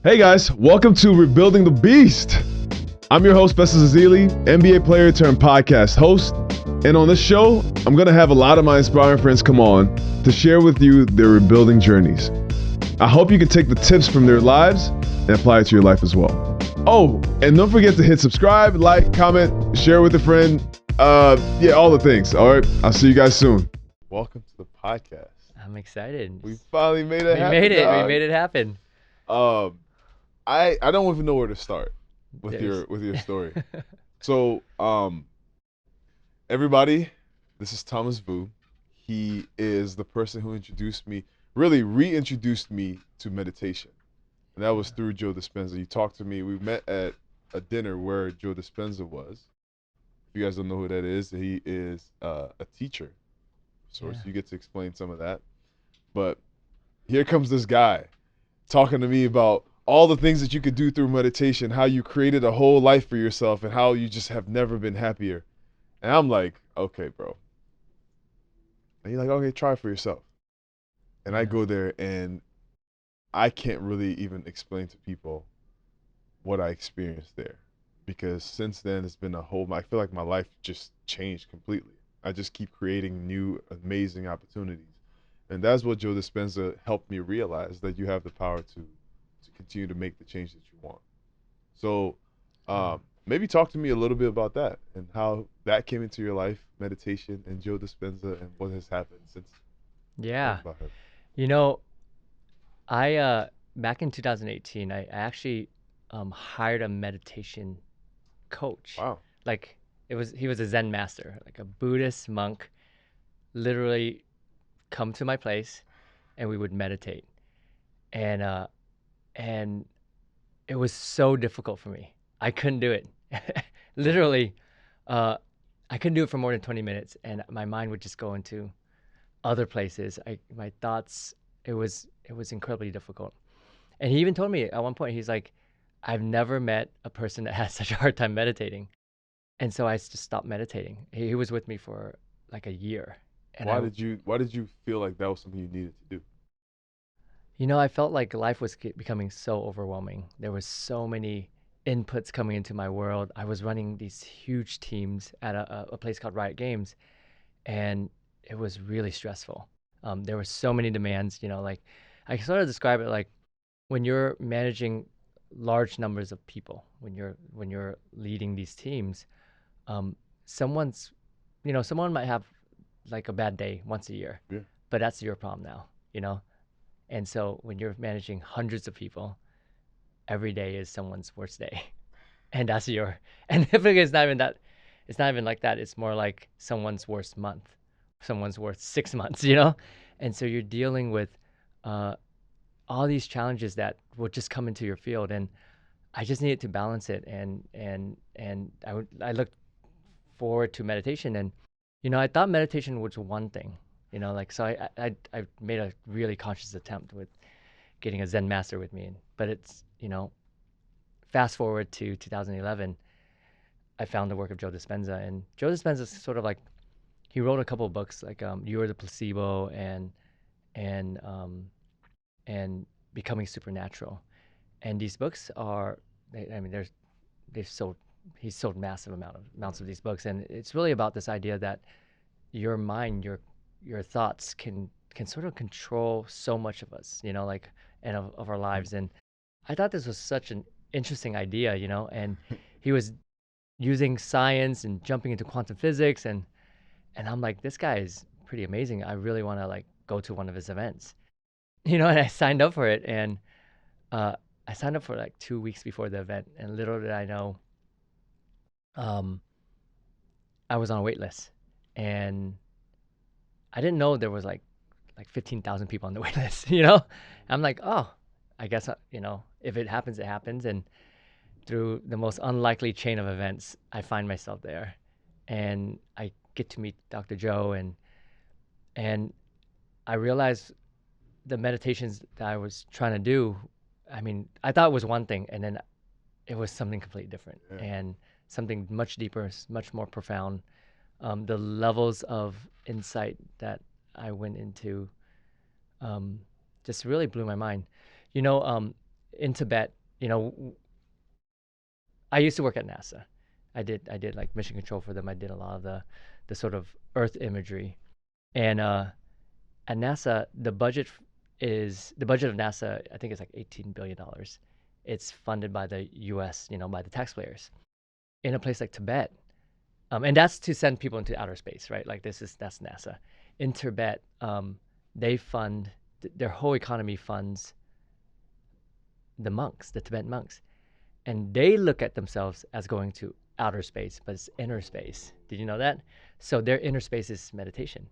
Hey guys, welcome to Rebuilding the Beast. I'm your host, Bessa Zazili, NBA player turned podcast host. And on this show, I'm going to have a lot of my inspiring friends come on to share with you their rebuilding journeys. I hope you can take the tips from their lives and apply it to your life as well. Oh, and don't forget to hit subscribe, like, comment, share with a friend. All the things. All right, I'll see you guys soon. Welcome to the podcast. I'm excited. We finally made it happen. We made it happen. I don't even know where to start with your story. So, everybody, this is Thomas Vu. He is the person who reintroduced me to meditation. And that was through Joe Dispenza. He talked to me. We met at a dinner where Joe Dispenza was. If you guys don't know who that is, he is a teacher. So you get to explain some of that. But here comes this guy talking to me about all the things that you could do through meditation, how you created a whole life for yourself and how you just have never been happier. And I'm like, okay, bro. And he's like, okay, try it for yourself. And I go there and I can't really even explain to people what I experienced there. Because since then, it's been I feel like my life just changed completely. I just keep creating new, amazing opportunities. And that's what Joe Dispenza helped me realize, that you have the power to continue to make the change that you want. So maybe talk to me a little bit about that and how that came into your life, meditation and Joe Dispenza, and what has happened since. Yeah. You know, I back in 2018, I actually hired a meditation coach. Wow. Like he was a Zen master, like a Buddhist monk, literally come to my place and we would meditate. And it was so difficult for me. I couldn't do it. Literally, I couldn't do it for more than 20 minutes, and my mind would just go into other places. My thoughts, it was incredibly difficult. And he even told me at one point, he's like, I've never met a person that has such a hard time meditating. And so I just stopped meditating. He was with me for like a year. And why did you feel like that was something you needed to do? You know, I felt like life was becoming so overwhelming. There was so many inputs coming into my world. I was running these huge teams at a place called Riot Games, and it was really stressful. There were so many demands, like I sort of describe it like when you're managing large numbers of people, when you're leading these teams, someone might have like a bad day once a year, but that's your problem now. And so when you're managing hundreds of people, every day is someone's worst day. And typically it's not even like that. It's more like someone's worst month, someone's worst 6 months, And so you're dealing with all these challenges that will just come into your field. And I just needed to balance it. And I looked forward to meditation. And, I thought meditation was one thing. So I made a really conscious attempt with getting a Zen master with me. But it's, fast forward to 2011, I found the work of Joe Dispenza. And Joe Dispenza is sort of like, he wrote a couple of books like You Are the Placebo and Becoming Supernatural. And these books are, he's sold massive amounts of these books. And it's really about this idea that your mind, your thoughts can sort of control so much of us, and of our lives. And I thought this was such an interesting idea, and he was using science and jumping into quantum physics, and I'm like, this guy is pretty amazing. I really want to like go to one of his events, and I signed up for it. And I signed up for like 2 weeks before the event, and little did I know, I was on a wait list. And I didn't know there was like 15,000 people on the wait list, I'm like, oh, I guess, if it happens, it happens. And through the most unlikely chain of events, I find myself there. And I get to meet Dr. Joe, and I realized the meditations that I was trying to do, I thought it was one thing, and then it was something completely different, and something much deeper, much more profound. The levels of insight that I went into just really blew my mind. In Tibet, you know, I used to work at NASA. I did like mission control for them. I did a lot of the sort of Earth imagery. And at NASA, the budget of NASA. I think it's like $18 billion. It's funded by the U.S. By the taxpayers. In a place like Tibet, and that's to send people into outer space, right? Like that's NASA. In Tibet, they fund their whole economy funds the monks, the Tibetan monks, and they look at themselves as going to outer space, but it's inner space. Did you know that? So their inner space is meditation.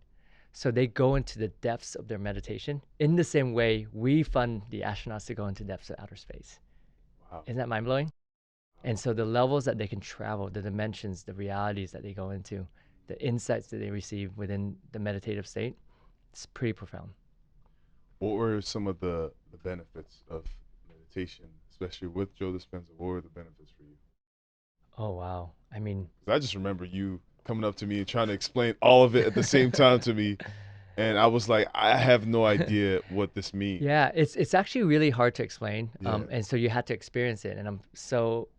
So they go into the depths of their meditation in the same way we fund the astronauts to go into depths of outer space. Wow. Isn't that mind blowing? And so the levels that they can travel, the dimensions, the realities that they go into, the insights that they receive within the meditative state, it's pretty profound. What were some of the benefits of meditation, especially with Joe Dispenza? What were the benefits for you? Oh wow. I mean, 'Cause I just remember you coming up to me and trying to explain all of it at the same time to me, and I was like, I have no idea what this means. yeah, it's actually really hard to explain. Yeah. And so you had to experience it, and I'm so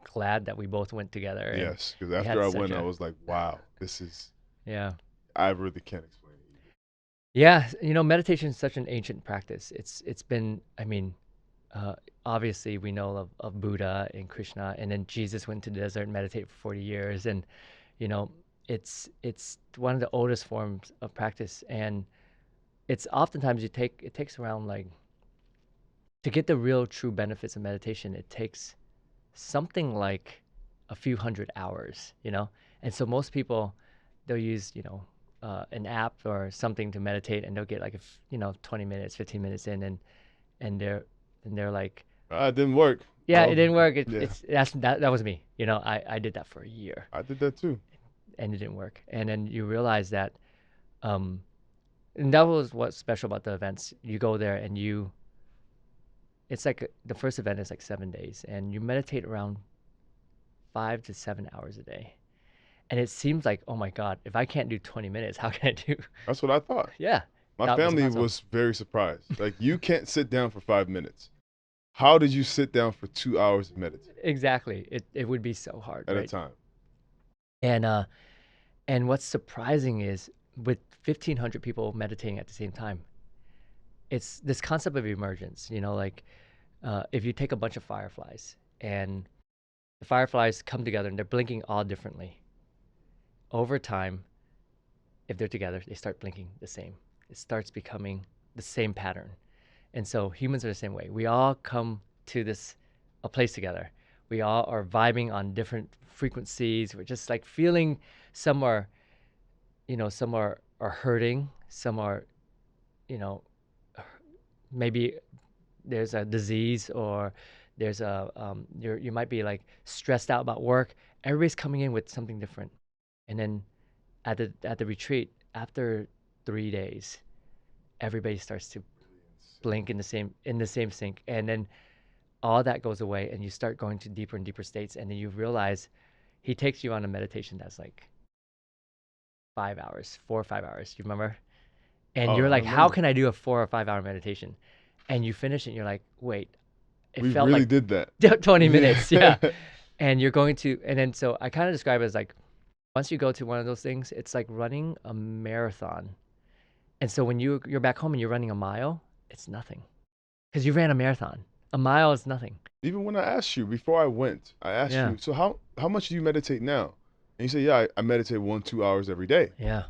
glad that we both went together and Yes, because we after had I such went, I a was like, wow, this is. yeah. I really can't explain it either. Yeah, meditation is such an ancient practice. It's been, I mean, uh, obviously we know of Buddha and Krishna, and then Jesus went to the desert and meditated for 40 years, and you know, it's one of the oldest forms of practice, and it's oftentimes it takes around like to get the real true benefits of meditation, it takes something like a few hundred hours, and so most people they'll use an app or something to meditate, and they'll get like 20 minutes, 15 minutes in, and they're like, It didn't work. yeah, it didn't work. Yeah, That was me. I did that for a year I did that too. and it didn't work. And then you realize that, um, and that was what's special about the events. You go there and it's like the first event is like 7 days, and you meditate around 5 to 7 hours a day. And it seems like, oh my God, if I can't do 20 minutes, how can I do? That's what I thought. Yeah, My that was family impossible. was very surprised. Like, you can't sit down for 5 minutes. How did you sit down for 2 hours of meditation Exactly. It would be so hard, at a right? time? And and what's surprising is with 1,500 people meditating at the same time, it's this concept of emergence. Like if you take a bunch of fireflies and the fireflies come together and they're blinking all differently. Over time, if they're together, they start blinking the same. It starts becoming the same pattern. And so humans are the same way. We all come to a place together. We all are vibing on different frequencies. We're just like feeling some are, some are hurting. Some are, you know, maybe there's a disease or there's you might be like stressed out about work. Everybody's coming in with something different. And then at the retreat, after 3 days, everybody starts to blink in the same sync, and then all that goes away, and you start going to deeper and deeper states, and then you realize he takes you on a meditation that's like 5 hours, 4 or 5 hours. You remember? And Oh, you're I like, how remember. can I do a 4 or 5 hour meditation? And you finish it, and you're like, wait, it We felt really like did that. 20 minutes, yeah. Yeah. And you're going to, and then so I kind of describe it as like once you go to one of those things, it's like running a marathon. And so when you're back home and you're running a mile, it's nothing because you ran a marathon. A mile is nothing. Even when I asked you before I went, I asked Yeah. you, so how much do you meditate now? And you said, yeah, I meditate 1, 2 hours every day. Yeah.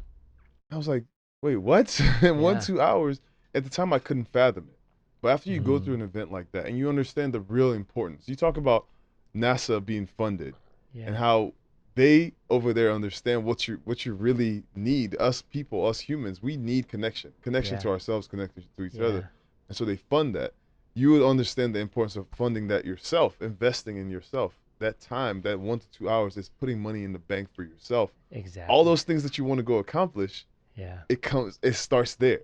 I was like, wait, what? In one, Yeah. 2 hours? At the time, I couldn't fathom it. But after you go Mm. through an event like that and you understand the real importance, you talk about NASA being funded and Yeah. how they over there understand what you really need. Us people, us humans, we need connection Yeah. to ourselves, connection to each other, Yeah. and so they fund that. You would understand the importance of funding that yourself, investing in yourself. That time, that 1 to 2 hours, is putting money in the bank for yourself. All Exactly. those things that you want to go accomplish, Yeah. it starts there.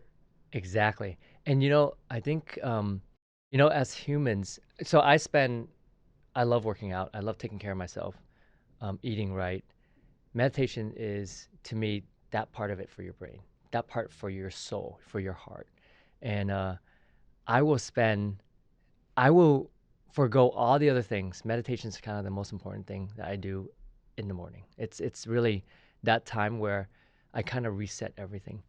Exactly. And I think as humans, so I love working out. I love taking care of myself, eating right. Meditation is to me that part of it for your brain, that part for your soul, for your heart. And I will spend I will forgo all the other things. Meditation is kind of the most important thing that I do in the morning. It's really that time where I kind of reset everything.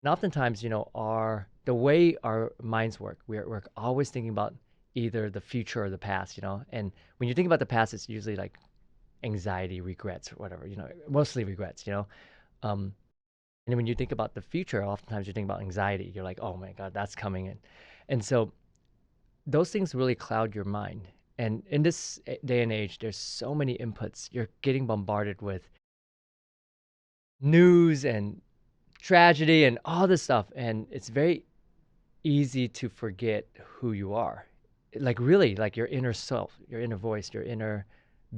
And oftentimes, our the way our minds work, we're always thinking about either the future or the past, And when you think about the past, it's usually like anxiety, regrets, or whatever, mostly regrets, Um, and then when you think about the future, oftentimes you think about anxiety. You're like, oh my God, that's coming in. And so those things really cloud your mind. And in this day and age, there's so many inputs. You're getting bombarded with news and tragedy and all this stuff. And it's very easy to forget who you are. Like really, like your inner self, your inner voice, your inner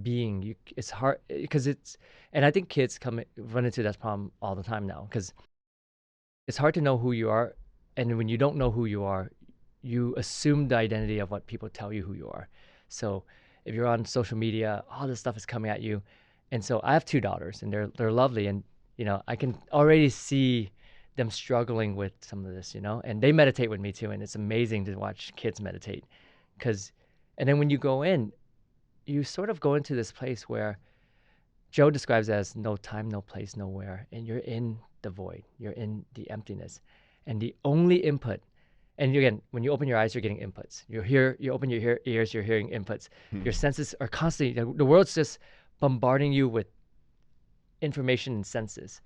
being. It's hard because and I think kids run into that problem all the time now because it's hard to know who you are. And when you don't know who you are, you assume the identity of what people tell you who you are. So if you're on social media, all this stuff is coming at you. And so I have two daughters and they're lovely. And, I can already see them struggling with some of this, and they meditate with me too. And it's amazing to watch kids meditate and then when you go in, you sort of go into this place where Joe describes it as no time, no place, nowhere. And you're in the void, you're in the emptiness. And the only input, and again, when you open your eyes, you're getting inputs. You open your ears, you're hearing inputs. Your senses are constantly, the world's just bombarding you with information and senses.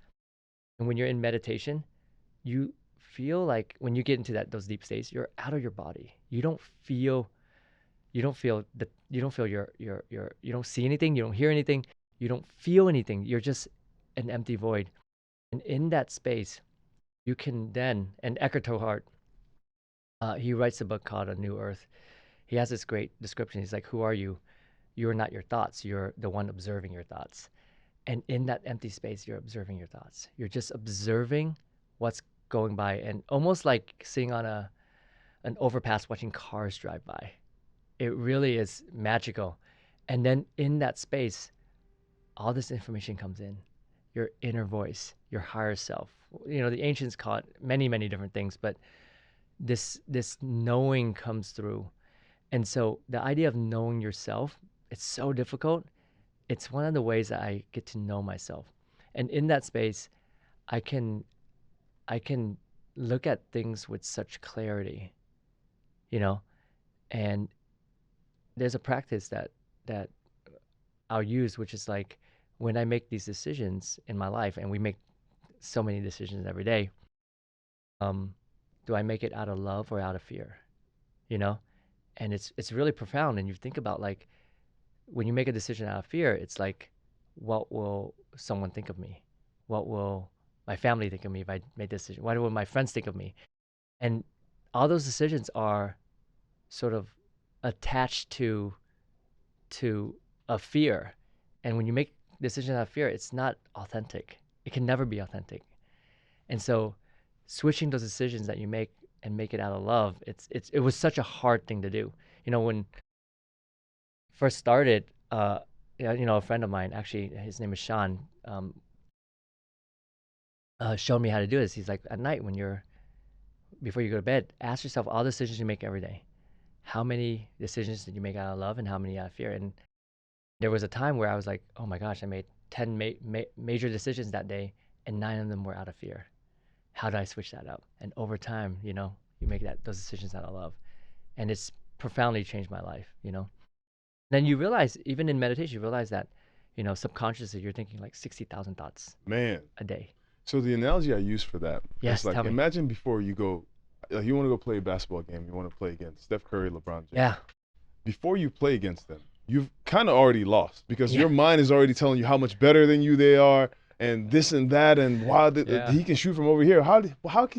And when you're in meditation, you feel like when you get into those deep states, you're out of your body. You don't feel you don't see anything, you don't hear anything, you don't feel anything. You're just an empty void. And in that space, you can then, and Eckhart Tolle, he writes a book called A New Earth. He has this great description. He's like, who are you? You're not your thoughts. You're the one observing your thoughts. And in that empty space, you're observing your thoughts. You're just observing what's going by, and almost like sitting on an overpass watching cars drive by. It really is magical. And then in that space, all this information comes in. Your inner voice, your higher self. The ancients call it many, many different things, but this knowing comes through. And so the idea of knowing yourself, it's so difficult. It's one of the ways that I get to know myself. And in that space, I can look at things with such clarity, and there's a practice that I'll use, which is like when I make these decisions in my life, and we make so many decisions every day, do I make it out of love or out of fear? And it's really profound. And you think about like when you make a decision out of fear, it's like, what will someone think of me? What will my family think of me if I made this decision? What will my friends think of me? And all those decisions are sort of attached to a fear. And when you make decisions out of fear, it's not authentic. It can never be authentic. And so switching those decisions that you make and make it out of love, it was such a hard thing to do. When first started, a friend of mine, actually, his name is Sean, showed me how to do this. He's like, at night before you go to bed, ask yourself all the decisions you make every day. How many decisions did you make out of love and how many out of fear? And there was a time where I was like, oh my gosh, I made 10 major decisions that day, and 9 of them were out of fear. How do I switch that up? And over time, you make those decisions out of love. And it's profoundly changed my life. Then you realize, even in meditation, you realize that, subconsciously you're thinking like 60,000 thoughts Man. a day. So the analogy I use for that Yes, is like, tell me. imagine before you go, like you want to go play a basketball game, you want to play against Steph Curry, LeBron James. Yeah. Before you play against them, you've kind of already lost because Yeah. your mind is already telling you how much better than you they are, and this and that, and why Yeah. he can shoot from over here. How do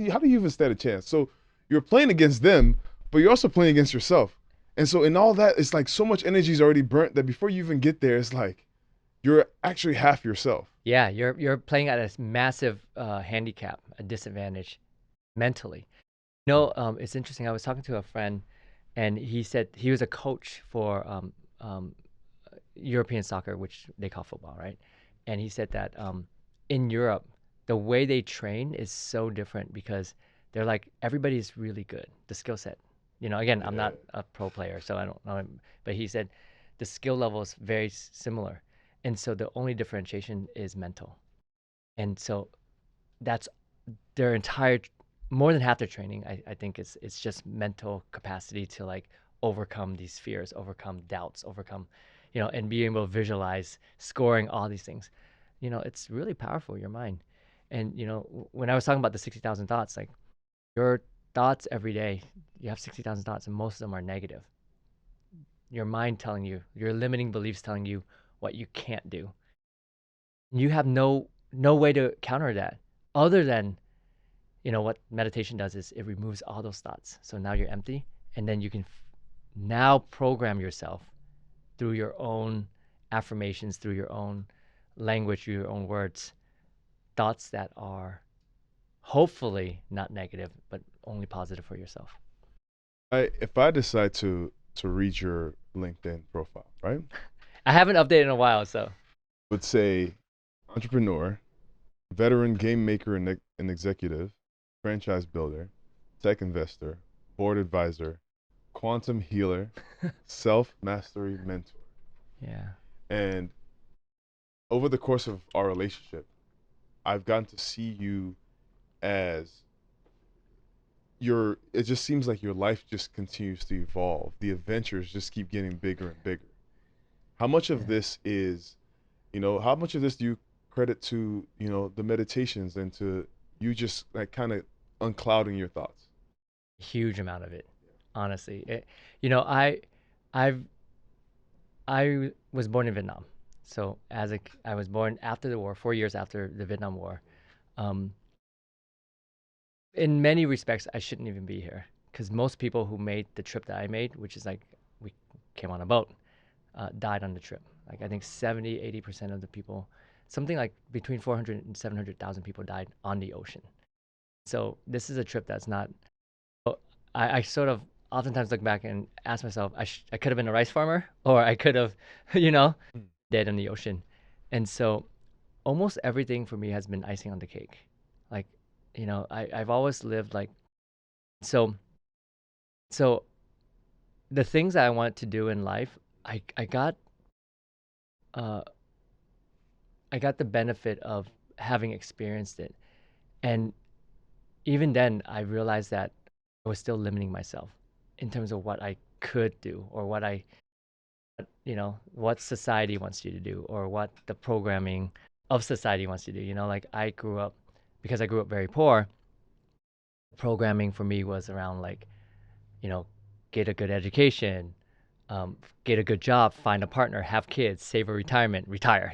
you even stand a chance? So you're playing against them, but you're also playing against yourself. And so in all that, it's like so much energy is already burnt that before you even get there, it's like you're actually half yourself. Yeah, you're playing at a massive handicap, a disadvantage mentally. It's interesting. I was talking to a friend, and he said he was a coach for European soccer, which they call football, right? And he said that in Europe, the way they train is so different because they're like, everybody's really good, the skill set. Again, I'm Yeah. not a pro player, so I don't know him, but he said the skill level is very similar. And so the only differentiation is mental. And so that's their entire more than half their training, I think it's just mental capacity to like overcome these fears, overcome doubts, overcome, and being able to visualize scoring all these things. It's really powerful, your mind. And when I was talking about the 60,000 thoughts, like your thoughts every day, you have 60,000 thoughts and most of them are negative. Your mind telling you, your limiting beliefs telling you what you can't do. You have no way to counter that other than what meditation does is it removes all those thoughts. So now you're empty, and then you can now program yourself through your own affirmations, through your own language, through your own words, thoughts that are hopefully not negative, but only positive for yourself. If I decide to read your LinkedIn profile, right? I haven't updated in a while, so Would say entrepreneur, veteran game maker and executive, franchise builder, tech investor, board advisor, quantum healer, self mastery mentor. yeah, And over the course of our relationship, I've gotten to see you as it just seems like your life just continues to evolve. The adventures just keep getting bigger and bigger. How much of yeah, this is, how much of this do you credit to, the meditations and to you just like kind of unclouding your thoughts? huge amount of it, honestly. You know, I, I've I was born in Vietnam, so I was born after the war, 4 years after the Vietnam War. Um, in many respects, I shouldn't even be here because most people who made the trip that I made, which is like we came on a boat, died on the trip. Like I think 70, 80% of the people, something like between 400 and 700,000 people died on the ocean. So this is a trip that's not. I sort of oftentimes look back and ask myself, I could have been a rice farmer, or I could have, you know, Mm. dead in the ocean. And so almost everything for me has been icing on the cake. Like, I've always lived like so so the things that I want to do in life, I got uh I got the benefit of having experienced it. And even then I realized that I was still limiting myself in terms of what I could do or what society wants you to do or what the programming of society wants you to do. Like because I grew up very poor, programming for me was around like, you know, get a good education, get a good job, find a partner, have kids, save a retirement, retire.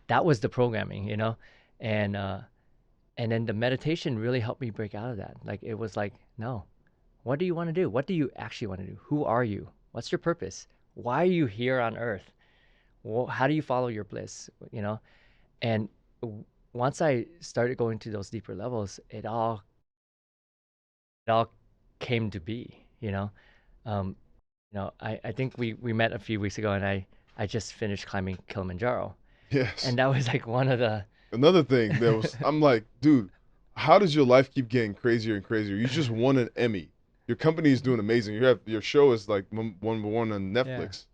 That was the programming. And and then the meditation really helped me break out of that. Like it was like, no, what do you want to do? What do you actually want to do? Who are you? What's your purpose? Why are you here on earth? Well, how do you follow your bliss? And once I started going to those deeper levels, it all came to be. Um, I think we met a few weeks ago, and I just finished climbing Kilimanjaro, Yes. and that was like one of the Another thing that was, I'm like, dude, how does your life keep getting crazier and crazier? You just won an Emmy. Your company is doing amazing. Your show is like one on yeah, Netflix,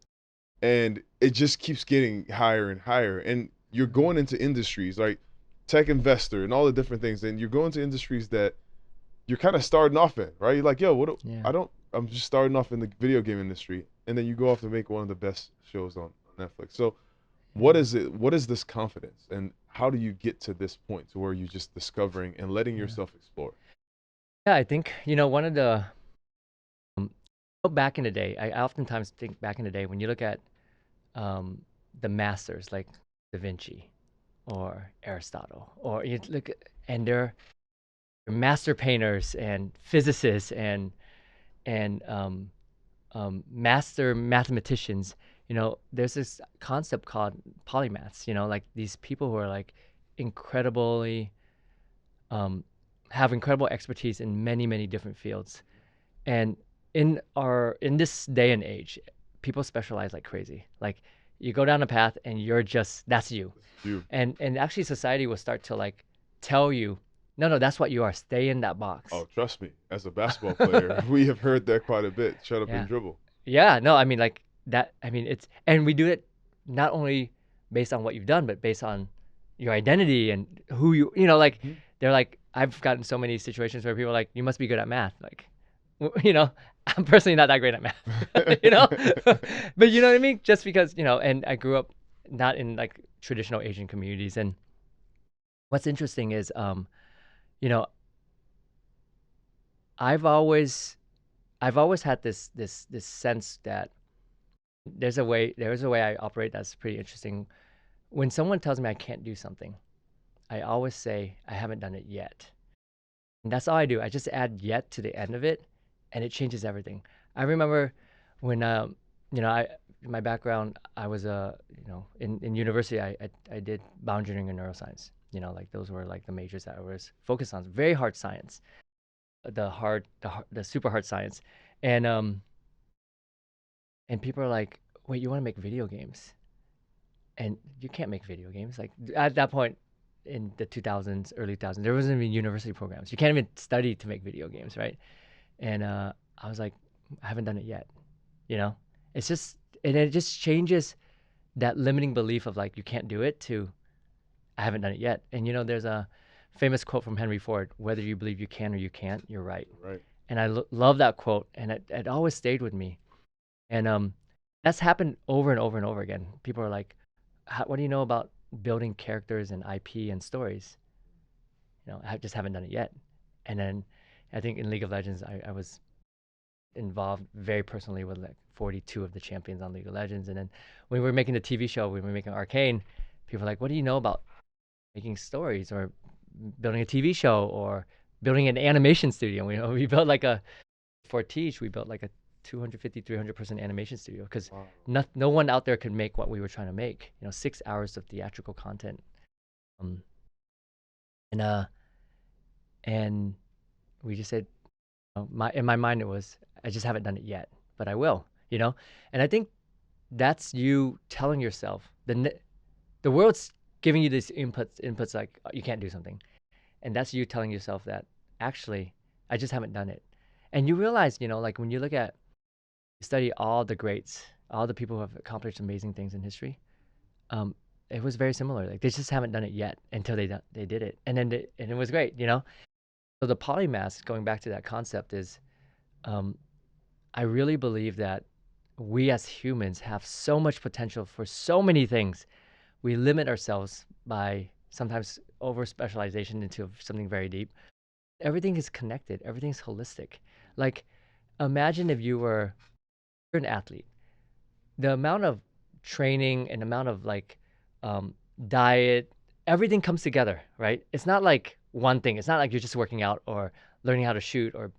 and it just keeps getting higher and higher. And you're going into industries like tech investor and all the different things, and you're going to industries that you're kind of starting off in, right? You're like, yo, yeah, I don't, I'm just starting off in the video game industry, and then you go off to make one of the best shows on Netflix. So what yeah, is it? What is this confidence, and how do you get to this point to where you're just discovering and letting yeah. yourself explore? Yeah, I think one of the um, back in the day, I oftentimes think back in the day when you look at um, the masters like Da Vinci or Aristotle, or you look at, and they're master painters and physicists and master mathematicians. There's this concept called polymaths. Like these people who are like incredibly um, have incredible expertise in many many different fields. And in this day and age, people specialize like crazy. Like you go down a path and that's you. You. And actually society will start to like tell you No, that's what you are. Stay in that box. Oh, trust me, as a basketball player, we have heard that quite a bit. Shut up and Yeah. dribble. Yeah, no, I mean like that. I mean it's and we do it not only based on what you've done, but based on your identity and who you know like Mhm. they're like I've gotten so many situations where people are like you must be good at math like you know I'm personally not that great at math you know but you know what I mean just because you know and I grew up not in like traditional Asian communities and what's interesting is you know I've always I've always had this sense that there's a way I operate that's pretty interesting. When someone tells me I can't do something, I always say I haven't done it yet. And that's all I do. I just add yet to the end of it and it changes everything. I remember when you know, my background I was you know, in university I did bioengineering and neuroscience. You know, like those were like the majors that I was focused on. Very hard science. The super hard science. And um and people are like, "Wait, you want to make video games?" And you can't make video games. Like at that point in the 2000s, early 2000s, there wasn't even university programs. You can't even study to make video games, right? And I was like, I haven't done it yet. You know, it's just and it just changes that limiting belief of like you can't do it to I haven't done it yet. And you know, there's a famous quote from Henry Ford: "Whether you believe you can or you can't, you're right." Right. And I love that quote, and it always stayed with me. And that's happened over and over and over again. People are like, what do you know about building characters and IP and stories? You know, I just haven't done it yet. And then I think in League of Legends, I was involved very personally with like 42 of the champions on League of Legends. And then when we were making the TV show, when we were making Arcane, people were like, what do you know about making stories or building a TV show or building an animation studio? We built like for Teach, we built like a 250, 300-person animation studio because Wow. no one out there could make what we were trying to make. You know, 6 hours of theatrical content. Um, and uh, and we just said, in my mind it was, I just haven't done it yet, but I will. You know, and I think that's you telling yourself the world's giving you these inputs like you can't do something, and that's you telling yourself that actually I just haven't done it. And you realize, you know, like when you look at study all the greats, all the people who have accomplished amazing things in history, um, it was very similar. Like they just haven't done it yet until they did it, and then and it was great, you know. So the polymath, going back to that concept, is um, I really believe that we as humans have so much potential for so many things. We limit ourselves by sometimes over specialization into something very deep. Everything is connected. Everything's holistic. Like imagine if you're an athlete, the amount of training and amount of like um, diet, everything comes together, right? It's not like one thing. It's not like you're just working out or learning how to shoot or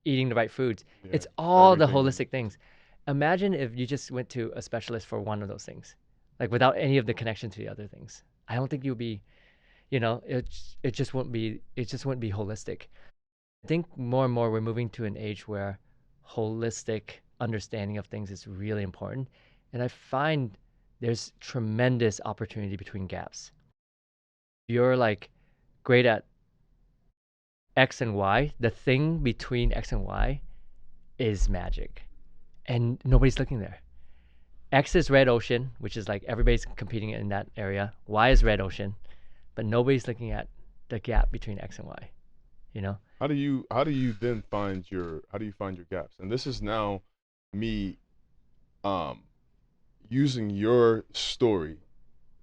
eating the right foods. Yeah. It's all the Everything. holistic things. Imagine if you just went to a specialist for one of those things, like without any of the connection to the other things. I don't think you'll be, you know, it just wouldn't be holistic. I think more and more we're moving to an age where holistic understanding of things is really important. And I find there's tremendous opportunity between gaps. You're like great at X and Y. The thing between X and Y is magic. And nobody's looking there. X is red ocean, which is like everybody's competing in that area. Y is red ocean, but nobody's looking at the gap between X and Y, you know? How do you then find your how do you find your gaps? And this is now me um using your story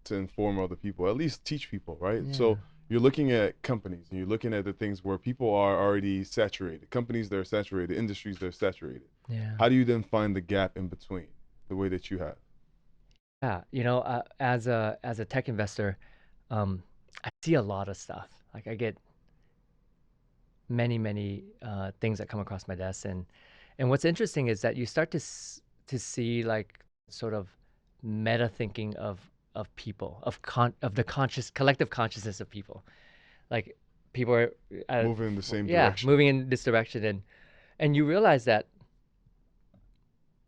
to inform other people, at least teach people, right? Yeah. So you're looking at companies and you're looking at the things where people are already saturated, companies that are saturated, industries that are saturated. Yeah. How do you then find the gap in between the way that you have? Yeah, you know, as a tech investor, um, I see a lot of stuff. Like I get many things that come across my desk, and what's interesting is that you start to see like sort of meta thinking of people of the conscious collective consciousness of people. Like people are, Moving in the same yeah, direction. moving in this direction, and you realize that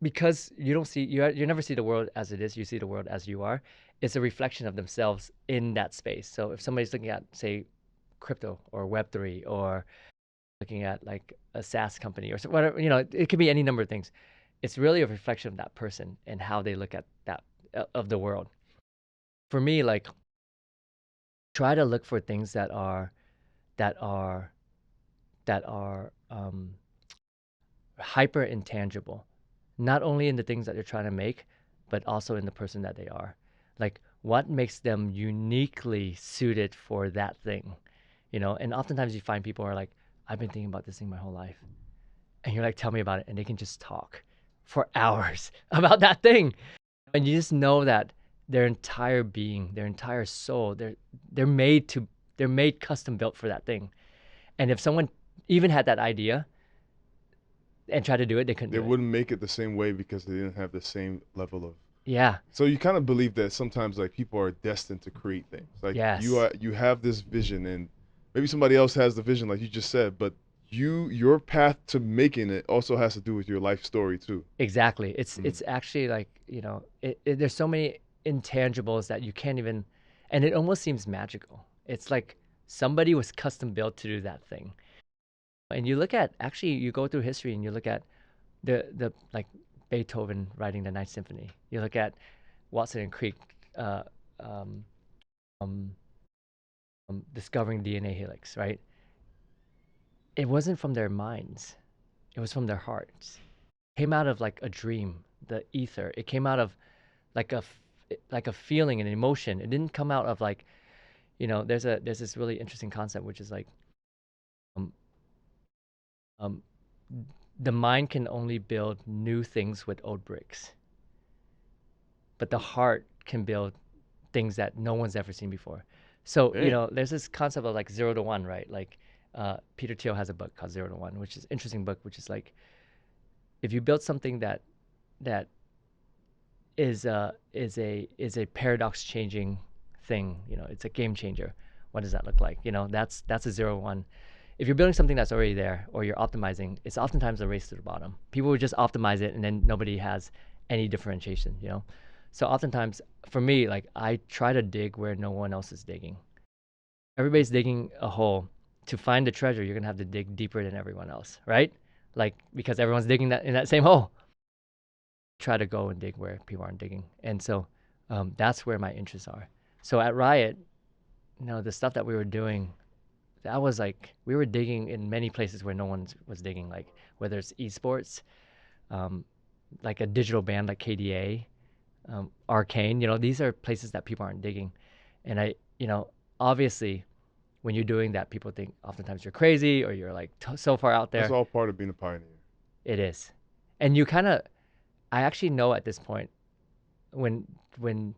because you don't see you never see the world as it is, you see the world as you are. It's a reflection of themselves in that space. So if somebody's looking at say crypto or Web3 or looking at like a SaaS company or whatever, you know, it could be any number of things. It's really a reflection of that person and how they look at that of the world. For me, like try to look for things that are that are hyper intangible, not only in the things that they're trying to make, but also in the person that they are. Like what makes them uniquely suited for that thing, you know? And oftentimes you find people are like, I've been thinking about this thing my whole life. And you're like, tell me about it. And they can just talk for hours about that thing. And you just know that their entire being, their entire soul, they're made to they're made custom built for that thing. And if someone even had that idea and tried to do it, they couldn't They do it. wouldn't make it the same way because they didn't have the same level of. Yeah. So you kind of believe that sometimes like people are destined to create things. Like Yes. you have this vision and maybe somebody else has the vision like you just said, but your path to making it also has to do with your life story too. Exactly. It's actually like, you know, there's so many intangibles that you can't even, and it almost seems magical. It's like somebody was custom built to do that thing. And you look at, actually you go through history and you look at the like Beethoven writing the Ninth Symphony. You look at Watson and Crick uh, um, um, discovering DNA helix, right? It wasn't from their minds. It was from their hearts. It came out of like a dream, the ether. It came out of like a feeling, an emotion. It didn't come out of like, you know, there's this really interesting concept which is like um, um, the mind can only build new things with old bricks, but the heart can build things that no one's ever seen before. So, you Dang. know, there's this concept of like 0 to 1, right? Like Peter Thiel has a book called 0 to 1, which is an interesting book, which is like if you build something that is a paradox changing thing, you know, it's a game changer. What does that look like? You know, that's a 0 1. If you're building something that's already there or you're optimizing, it's oftentimes a race to the bottom. People would just optimize it and then nobody has any differentiation, you know? So oftentimes for me, like I try to dig where no one else is digging. Everybody's digging a hole. To find the treasure, you're gonna have to dig deeper than everyone else, right? Like because everyone's digging that in that same hole. Try to go and dig where people aren't digging. And so that's where my interests are. So at Riot, you know, the stuff that we were doing, that was like we were digging in many places where no one was digging, like whether it's esports, um, like a digital band like KDA, Arcane. You know, these are places that people aren't digging. And you know, obviously, when you're doing that, people think oftentimes you're crazy or you're like so far out That's there. all part of being a pioneer. It is, and you kind of, I actually know at this point when when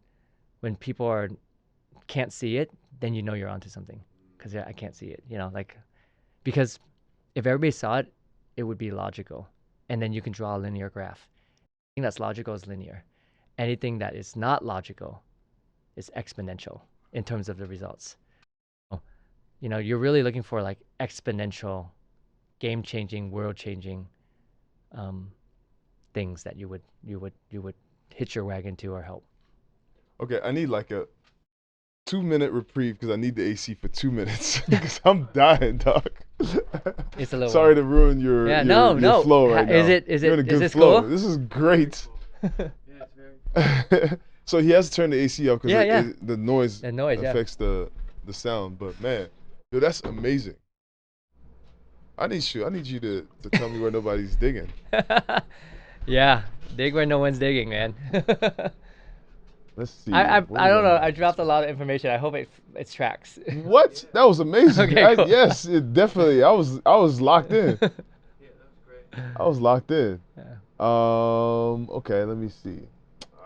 when people are can't see it, then you know you're onto something because I can't see it. You know, like because if everybody saw it, it would be logical, and then you can draw a linear graph. Anything that's logical is linear. Anything that is not logical is exponential in terms of the results. So, you know, you're really looking for like exponential, game-changing, world-changing um, things that you would hitch your wagon to or help. Okay, I need like a 2 minute reprieve because I need the AC for 2 minutes because I'm dying, doc. It's a little Sorry warm. to ruin your Yeah, your, no, your no. flow right now. Is it You're in a is good this flow. cool? This is great. So he has to turn the AC up because Yeah, yeah. the noise The noise, yeah. affects the sound. But man, dude, that's amazing. I need you to tell me where nobody's digging. Yeah, dig where no one's digging, man. Let's see. I Where I we don't going know. with I this dropped a lot of information. I hope it tracks. What? That was amazing. Okay, cool. Yes, it definitely. I was locked in. I was locked in. Yeah. Okay, let me see.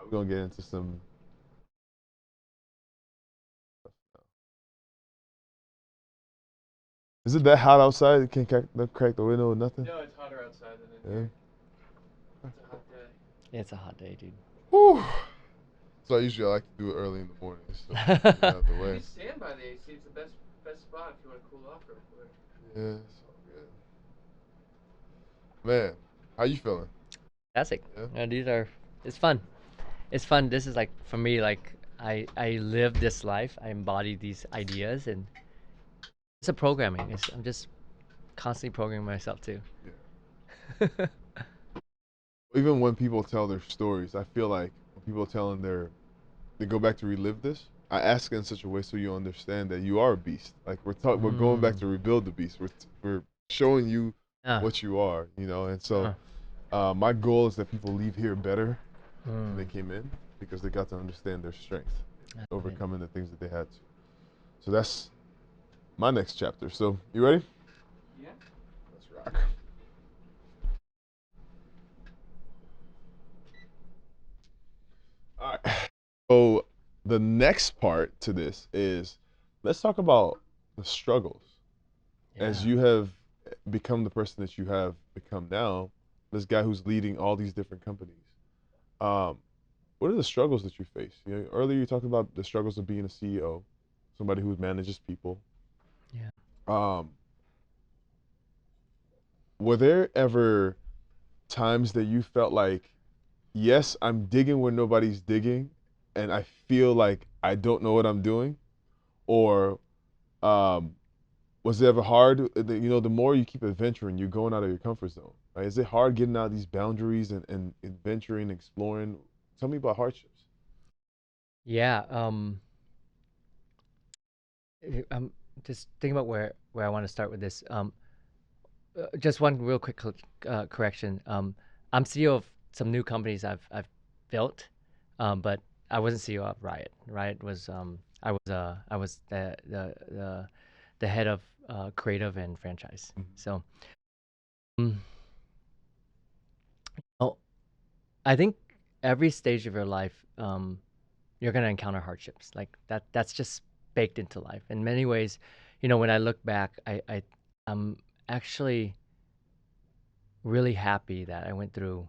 We're gonna get into some. Is it that hot outside? You can't crack the window or nothing? No, it's hotter outside than in Yeah. here. It's a hot day. It's a hot day, dude. Whew. So usually I like to do it early in the morning, so get it out the If way. you stand by the AC, it's the best spot if you want to cool off real quick. Yeah, it's all good. Man, how you feeling? Fantastic. Yeah. It's fun. It's fun. This is like for me, like I live this life. I embody these ideas, and It's a programming. I'm just constantly programming myself too. Yeah. Even when people tell their stories, I feel like when people telling they go back to relive this. I ask it in such a way so you understand that you are a beast. Like we're going back Mm. to rebuild the beast. We're showing you Yeah. what you are, and so Uh, my goal is that people leave here better than they mm. came in because they got to understand their strength, I love it. overcoming the things that they had to. So that's my next chapter. So you ready? Yeah. Let's rock. All right. So the next part to this is let's talk about the struggles as Yeah. you have become the person that you have become now. This guy who's leading all these different companies. Um, what are the struggles that you face? Earlier you talked about the struggles of being a CEO, somebody who manages people. Yeah. Um, were there ever times that you felt like, yes, I'm digging where nobody's digging, and I feel like I don't know what I'm doing, or um, was it ever hard? The more you keep adventuring, you're going out of your comfort zone. Right? Is it hard getting out of these boundaries and adventuring, exploring? Tell me about hardships. Yeah. I'm just thinking about where I want to start with this. Just one real quick correction. I'm CEO of some new companies I've built, but I wasn't CEO of Riot. Riot was I was the head of creative and franchise. Mhm. So, um, oh, I think every stage of your life, you're gonna encounter hardships. Like that's just baked into life. In many ways, when I look back, I'm actually really happy that I went through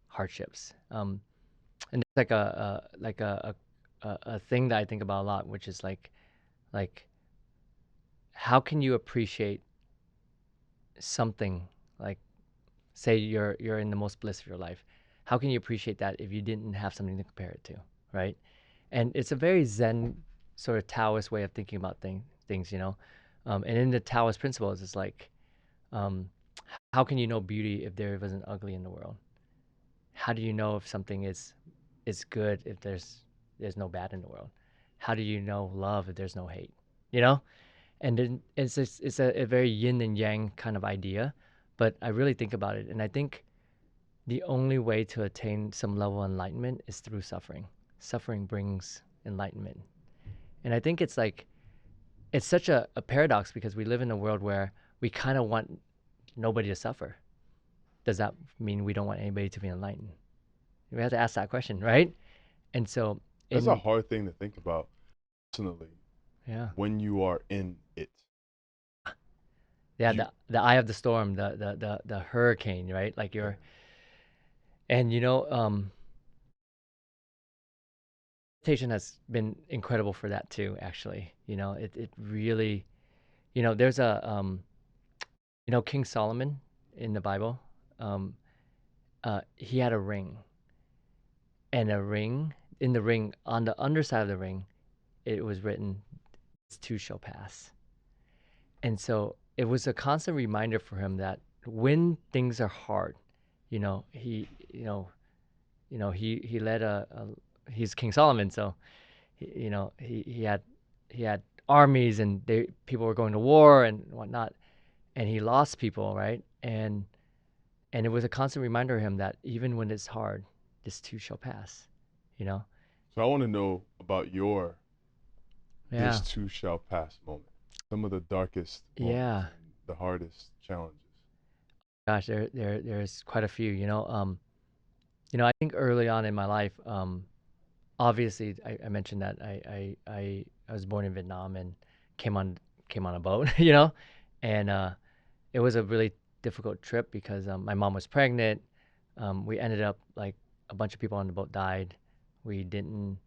hardships. And it's like a thing that I think about a lot, which is like how can you appreciate something like say you're in the most bliss of your life? How can you appreciate that if you didn't have something to compare it to, right? And it's a very Zen sort of Taoist way of thinking about things, and in the Taoist principles, it's like, um, how can you know beauty if there wasn't ugly in the world? How do you know if something is good if there's no bad in the world? How do you know love if there's no hate? You know? And then it's a very yin and yang kind of idea, but I really think about it, and I think the only way to attain some level of enlightenment is through suffering. Suffering brings enlightenment, and I think it's such a paradox because we live in a world where we kind of want nobody to suffer. Does that mean we don't want anybody to be enlightened? We have to ask that question, right? And so That's a in hard thing to think about personally yeah. when you are in it. Yeah, You, the eye of the storm, the hurricane, right? Like yeah. you're and meditation has been incredible for that too, actually. It really, there's King Solomon in the Bible. Um he had a ring, and a ring in the ring on the underside of the ring, it was written, "This too shall pass." And so it was a constant reminder for him that when things are hard, he he led he's King Solomon, so he had armies, and people were going to war and whatnot, and he lost people, right? And it was a constant reminder to him that even when it's hard, this too shall pass, you know? So I want to know about your "this Yeah, too shall pass" moment. Some of the darkest moments yeah. and the hardest challenges. Gosh, there's quite a few, I think early on in my life, obviously, I mentioned that I was born in Vietnam and came on came on a boat, and it was a really difficult trip because my mom was pregnant. We ended up like a bunch of people on the boat died. We didn't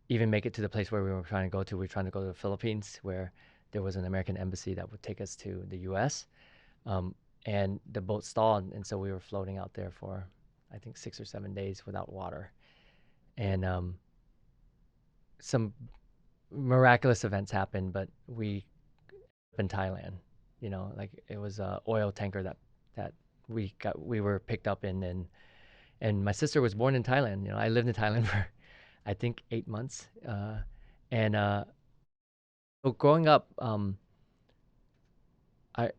even make it to the place where we were trying to go to. We were trying to go to the Philippines, where there was an American embassy that would take us to the U.S. Um, and the boat stalled, and so we were floating out there for I think 6 or 7 days without water. And some miraculous events happened, but we in Thailand. Like it was a oil tanker that we were picked up in, and my sister was born in Thailand. I lived in Thailand for I think 8 months. And so growing up,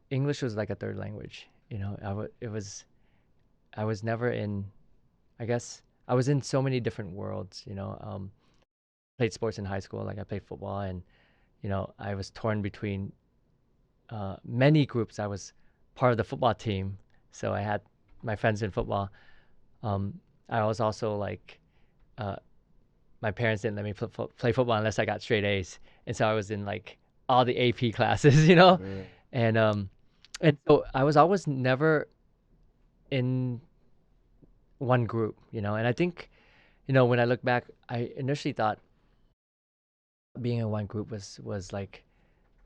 English was like a third language. I was never in. I guess I was in so many different worlds. Played sports in high school. Like I played football, and I was torn between many groups. I was part of the football team, so I had my friends in football. I was also like, uh, my parents didn't let me play football unless I got straight A's, and so I was in like all the AP classes, Yeah. and and so I was always never in one group, and I think, when I look back, I initially thought being in one group was like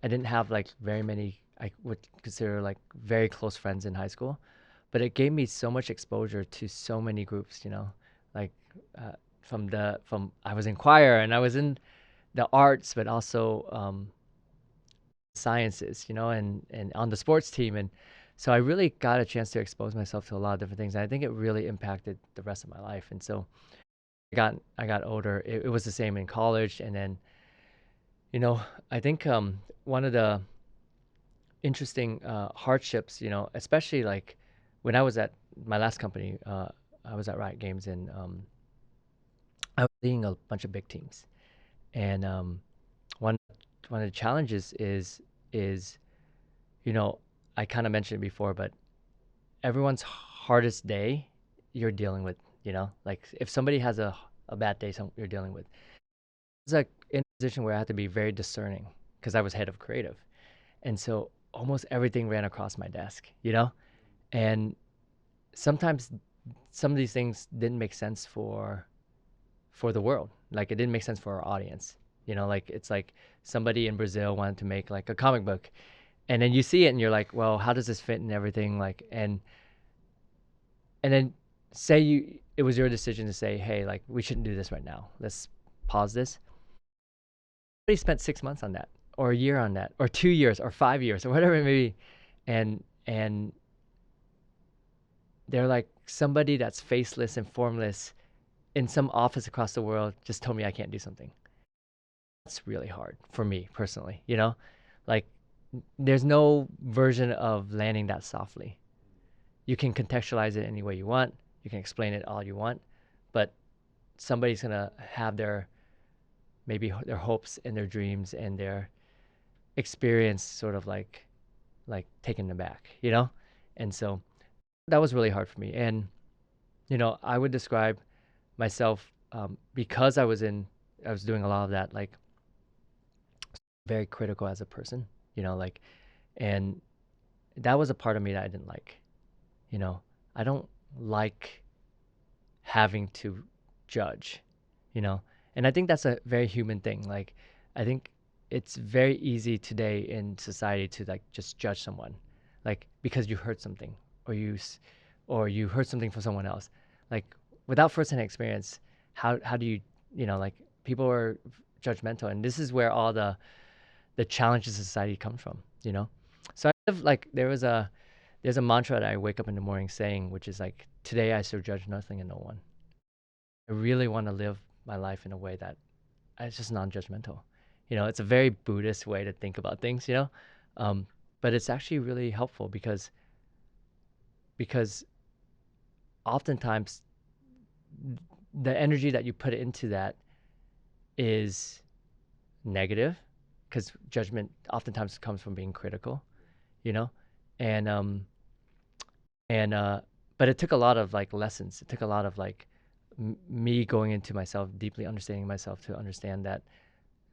I didn't have like very many I would consider like very close friends in high school, but it gave me so much exposure to so many groups, like uh, from I was in choir and I was in the arts, but also sciences, and on the sports team, and so I really got a chance to expose myself to a lot of different things, and I think it really impacted the rest of my life. And so I got older. It was the same in college, and then you know I think one of the interesting hardships, especially like when I was at my last company, I was at Riot Games, and I was leading a bunch of big teams. And one one of the challenges is you know I kind of mentioned it before, but everyone's hardest day you're dealing with. Like if somebody has a bad day, you're dealing with. It's like in a position where I had to be very discerning because I was head of creative, and so almost everything ran across my desk. And sometimes some of these things didn't make sense for the world. Like it didn't make sense for our audience. Like it's like somebody in Brazil wanted to make like a comic book, and then you see it and you're like, well, how does this fit and everything? Like, and then say it was your decision to say, hey, like we shouldn't do this right now. Let's pause this. Somebody spent 6 months on that, or a year on that, or 2 years, or 5 years, or whatever it may be, and they're like somebody that's faceless and formless in some office across the world just told me I can't do something. That's really hard for me personally, Like there's no version of landing that softly. You can contextualize it any way you want. You can explain it all you want, but somebody's going to have maybe their hopes and their dreams and their experience sort of like taken aback, And so that was really hard for me. And I would describe myself, because I was doing a lot of that, like very critical as a person, like, and that was a part of me that I didn't like. I don't like having to judge, you know, and I think that's a very human thing. Like, I think it's very easy today in society to like just judge someone, like because you heard something or or you heard something from someone else, like without firsthand experience. How do you, like people are judgmental, and this is where all the challenges of society come from. So I live like there's a mantra that I wake up in the morning saying, which is like, today I shall judge nothing and no one. I really want to live my life in a way that it's just non-judgmental. It's a very Buddhist way to think about things, um, but it's actually really helpful because oftentimes the energy that you put into that is negative, because judgment oftentimes comes from being critical, you know, and and but it took a lot of like lessons. It took a lot of like me going into myself, deeply understanding myself, to understand that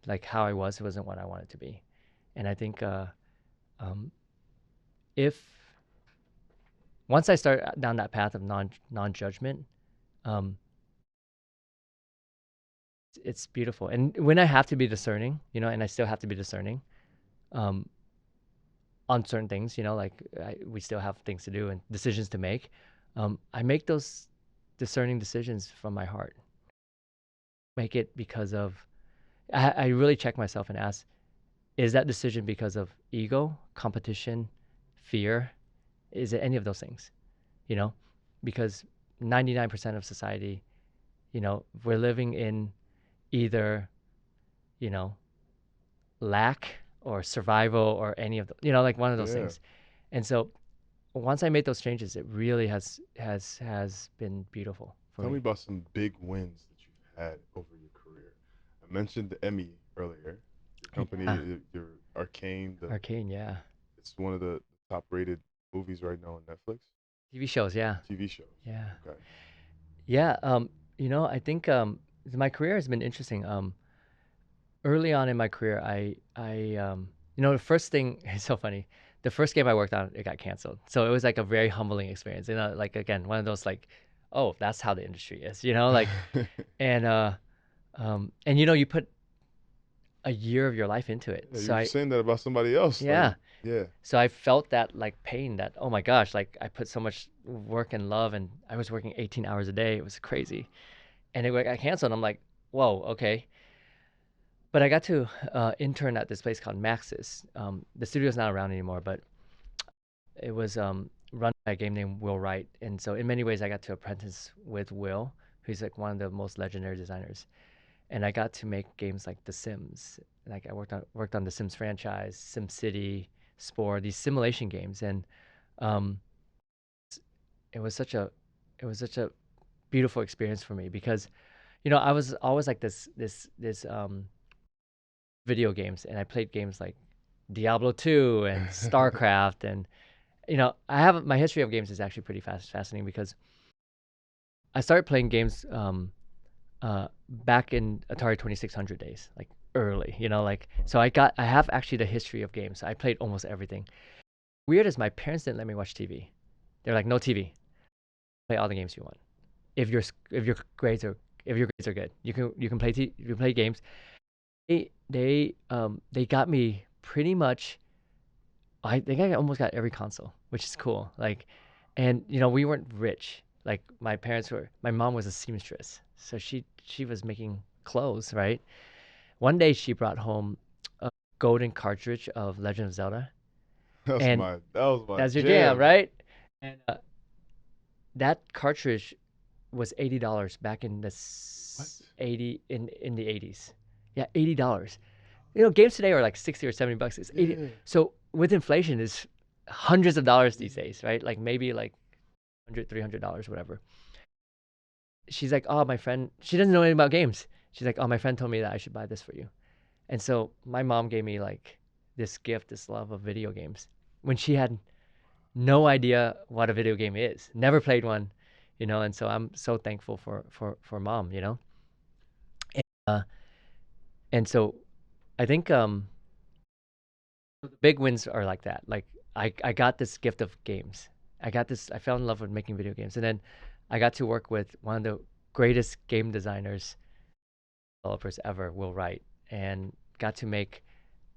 like how I was wasn't what I wanted to be. And I think um, if once I start down that path of non judgment, um, it's beautiful. And when I have to be discerning, and I still have to be discerning um, on certain things, like we still have things to do and decisions to make. I make those discerning decisions from my heart. Make it because of I really check myself and ask, Is that decision because of ego, competition, fear? Is it any of those things? You know, because 99% of society, we're living in either, you know, lack or survival or any of the, like one of those Yeah. things. And so once I made those changes, it really has been beautiful for Tell me me. about some big wins that you've had over your career. I mentioned the Emmy earlier. Your company, Yeah, your Arcane, Arcane, yeah. it's one of the top rated movies right now on Netflix. TV shows, yeah. TV shows. Yeah. Okay. Yeah, I think my career has been interesting. Early on in my career, the first thing it's so funny. The first game I worked on, it got canceled. So it was like a very humbling experience. Like again, one of those like, oh, that's how the industry is, like and you put a year of your life into it. Yeah, you were saying that about somebody else. Yeah. Like, yeah. So I felt that like pain that, oh my gosh, like I put so much work and love and I was working 18 hours a day. It was crazy. And it got canceled. I'm like, whoa, okay. But I got to intern at this place called Maxis. The studio's not around anymore, but it was run by a game named Will Wright. And so in many ways, I got to apprentice with Will, who's like one of the most legendary designers. And I got to make games like The Sims. Like I worked on the Sims franchise, SimCity, Spore, these simulation games, and um, it was such a it was such a beautiful experience for me because I was always like this video games, and I played games like Diablo 2 and StarCraft, and I have my history of games is actually pretty fascinating because I started playing games back in Atari 2600 days, like early, like so I have actually the history of games. I played almost everything. Weird is my parents didn't let me watch TV. They're like, no TV, play all the games you want. If your if your grades are if your grades are good, you can play games. They got me pretty much. I think I almost got every console, which is cool. Like, and we weren't rich. Like my mom was a seamstress, so she was making clothes, right? One day she brought home a golden cartridge of Legend of Zelda, and That was my that's your jam, jam. right? And that cartridge was $80 back in the What? 80s. Yeah, $80. Games today are like 60 or 70 bucks. It's 80. Yeah. So with inflation, it's hundreds of dollars these days, right? Like maybe like 100, $300, whatever. She's like, oh, my friend, she doesn't know anything about games. She's like, oh, my friend told me that I should buy this for you. And so my mom gave me like this gift, this love of video games when she had no idea what a video game is, never played one, and so I'm so thankful for mom, And, and so I think the big wins are like that. Like I got this gift of games. I fell in love with making video games. And then I got to work with one of the greatest game designers, developers ever, Will Wright, and got to make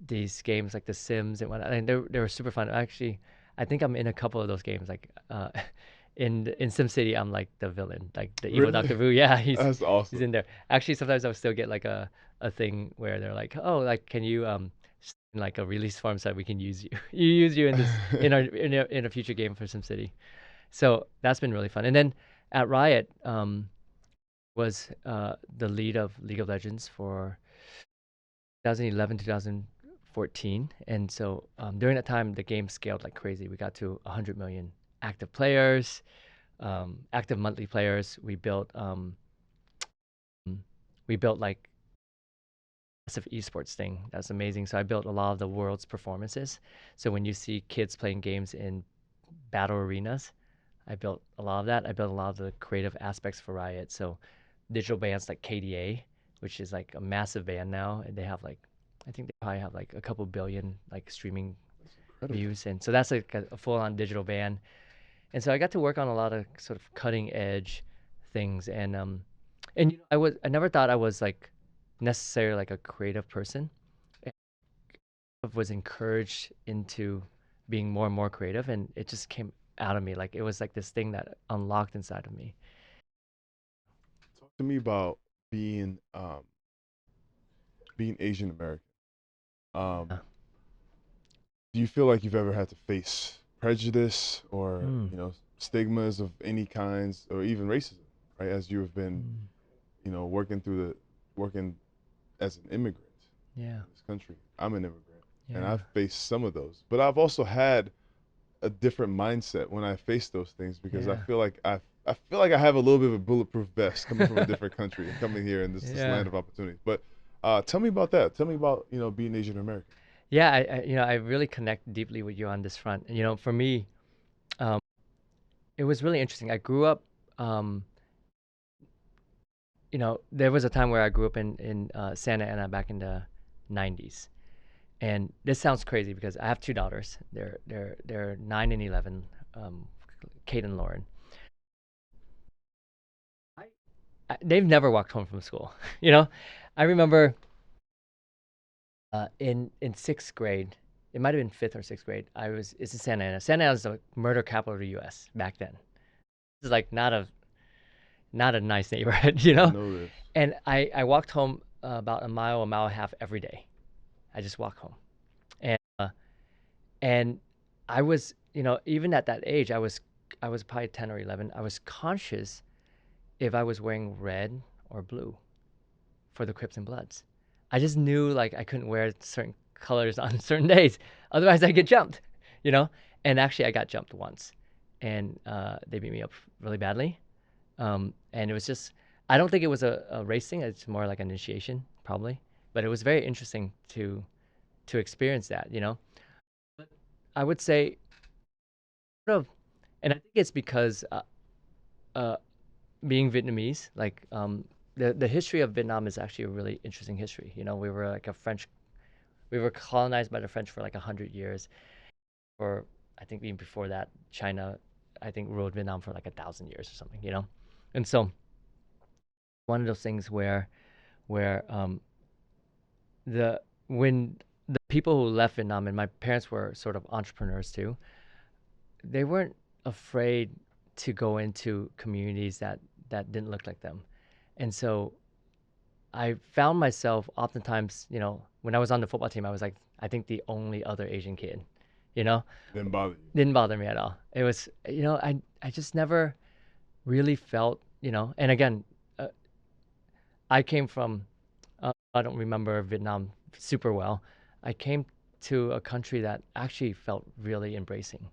these games like The Sims and whatnot. And they were super fun. Actually, I think I'm in a couple of those games. Like in SimCity, I'm like the villain, like the evil Really? Dr. Vu. Yeah, That's he's awesome. in there. Actually, sometimes I'll still get like a thing where they're like, oh, like can you in like a release form so that we can use you, use you in this in a future game for SimCity. So that's been really fun. And then at Riot, was the lead of League of Legends for 2011 2014, and so during that time the game scaled like crazy. We got to 100 million active players, active monthly players. We built like massive esports thing. That's amazing. So I built a lot of the world's performances. So when you see kids playing games in battle arenas, I built a lot of that. I built a lot of the creative aspects for Riot. So digital bands like KDA, which is like a massive band now, and they have like, I think they probably have like a couple billion like streaming That's incredible. views, and so that's like a full-on digital band. And so I got to work on a lot of sort of cutting edge things, and I never thought I was like necessarily like a creative person. I was encouraged into being more and more creative, and it just came out of me. Like it was like this thing that unlocked inside of me. Talk to me about being being Asian American. Um, Yeah. do you feel like you've ever had to face prejudice or Mm, stigmas of any kinds, or even racism, right? As you have been, mm, working as an immigrant yeah, in this country. I'm an immigrant, and yeah, I've faced some of those, but I've also had a different mindset when I face those things because yeah. I feel like I have a little bit of a bulletproof vest coming from a different country and coming here in this Yeah. land of opportunities. But tell me about that. Tell me about being Asian American. Yeah, I really connect deeply with you on this front. And, for me, um, it was really interesting. I grew up, um, there was a time where I grew up in Santa Ana back in the 90s. And this sounds crazy because I have two daughters. They're 9 and 11, Kate and Lauren. They've never walked home from school. You know, I remember in sixth grade, it might have been fifth or sixth grade. It's in Santa Ana. Santa Ana is the murder capital of the U.S. back then. It's like not a nice neighborhood, I know this. And I walked home about a mile and a half every day. I just walked home, and and I was, even at that age, I was probably 10 or 11. I was conscious if I was wearing red or blue for the Crips and Bloods. I just knew like I couldn't wear certain colors on certain days, otherwise I get jumped, you know. And actually, I got jumped once, and they beat me up really badly. And it was just, I don't think it was a race thing. It's more like an initiation, probably. But it was very interesting to experience that. But I would say, sort of, and I think it's because uh, being Vietnamese, like the history of Vietnam is actually a really interesting history. We were like we were colonized by the French for like 100 years. Or I think even before that, China, I think ruled Vietnam for like 1,000 years or something. And so one of those things where the when the people who left Vietnam, and my parents were sort of entrepreneurs too, they weren't afraid to go into communities that didn't look like them. And so I found myself oftentimes, when I was on the football team, I was like, I think the only other Asian kid, you know, Didn't bother you. didn't bother me at all. It was, I just never really felt, and again, uh, I came from, I don't remember Vietnam super well. I came to a country that actually felt really embracing.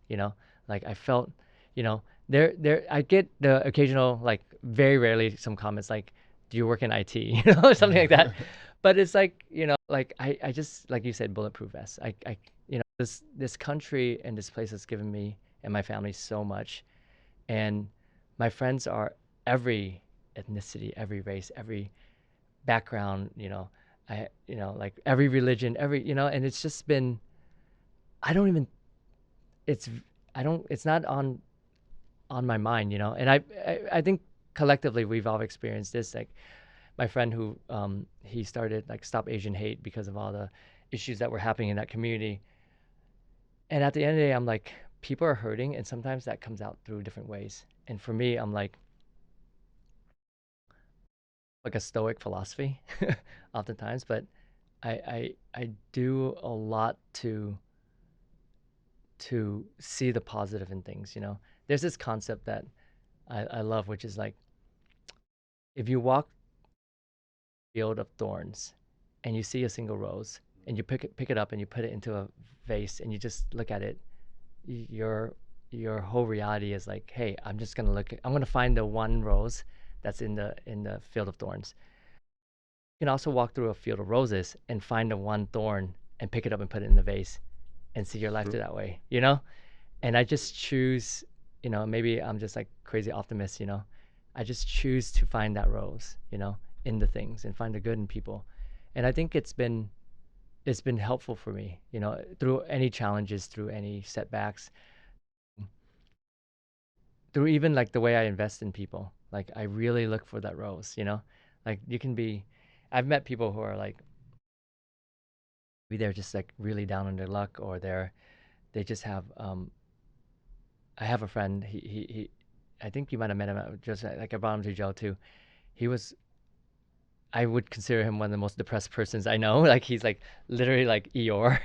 Like I felt, I get the occasional, like very rarely some comments like, do you work in IT, or something like that. But it's like, like I just, like you said, bulletproof vest. This country and this place has given me and my family so much. And my friends are every ethnicity, every race, every background, like every religion, and it's just been, I don't even, it's, I don't, it's not on my mind, and I think collectively we've all experienced this. Like my friend who, he started like Stop Asian Hate because of all the issues that were happening in that community. And at the end of the day, I'm like, people are hurting, and sometimes that comes out through different ways. And for me, I'm like a stoic philosophy oftentimes, but I do a lot to see the positive in things. There's this concept that I love, which is like, if you walk the field of thorns and you see a single rose and you pick it up and you put it into a vase and you just look at it, your whole reality is like, hey, I'm gonna find the one rose that's in the field of thorns. You can also walk through a field of roses and find the one thorn and pick it up and put it in the vase and see your It's life true. through that way. And I just choose, maybe I'm just like crazy optimist. I just choose to find that rose in the things and find the good in people. And I think it's been helpful for me, through any challenges, through any setbacks, through even like the way I invest in people. Like I really look for that rose. Like I've met people who are like, maybe they're just like really down on their luck, or they just have, I have a friend, he I think you might have met him just like I brought him to Joe too. He was I would consider him one of the most depressed persons I know. Like he's like literally like Eeyore.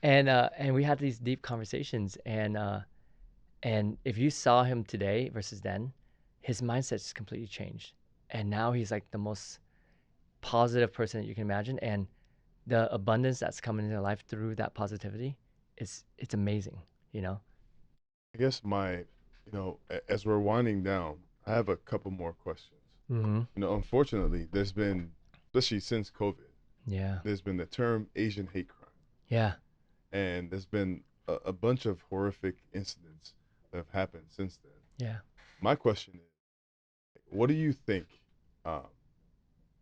And we had these deep conversations, and if you saw him today versus then, his mindset's completely changed. And now he's like the most positive person that you can imagine. And the abundance that's coming into life through that positivity it's amazing, you know? I guess as we're winding down, I have a couple more questions. Mm-hmm. Unfortunately, there's been, especially since COVID, Yeah. there's been the term Asian hate crime, Yeah. and there's been a bunch of horrific incidents that have happened since then. Yeah. My question is, what do you think um,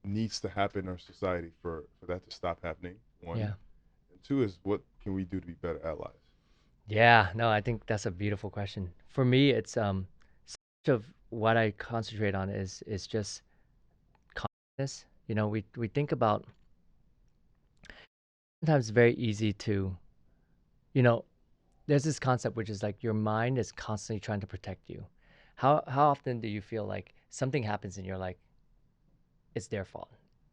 needs to happen in our society for that to stop happening? One, Yeah. and two is what can we do to be better allies? Yeah. No, I think that's a beautiful question. For me, it's so much of what I concentrate on is just consciousness. We think about, sometimes it's very easy to, you know, there's this concept which is like your mind is constantly trying to protect you. How often do you feel like something happens and you're like, it's their fault,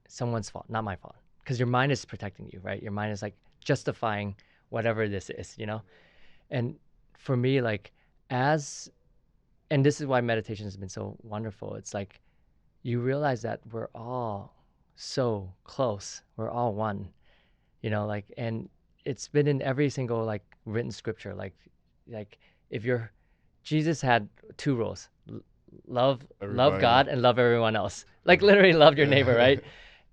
someone's fault, not my fault? Because your mind is protecting you, right? Your mind is like justifying whatever this is. And for me, like, as and this is why meditation has been so wonderful. It's like you realize that we're all so close. We're all one, like, and it's been in every single like written scripture. Like if you're Jesus had two rules: love Everybody. God and love everyone else. Like literally love your neighbor, Yeah. right?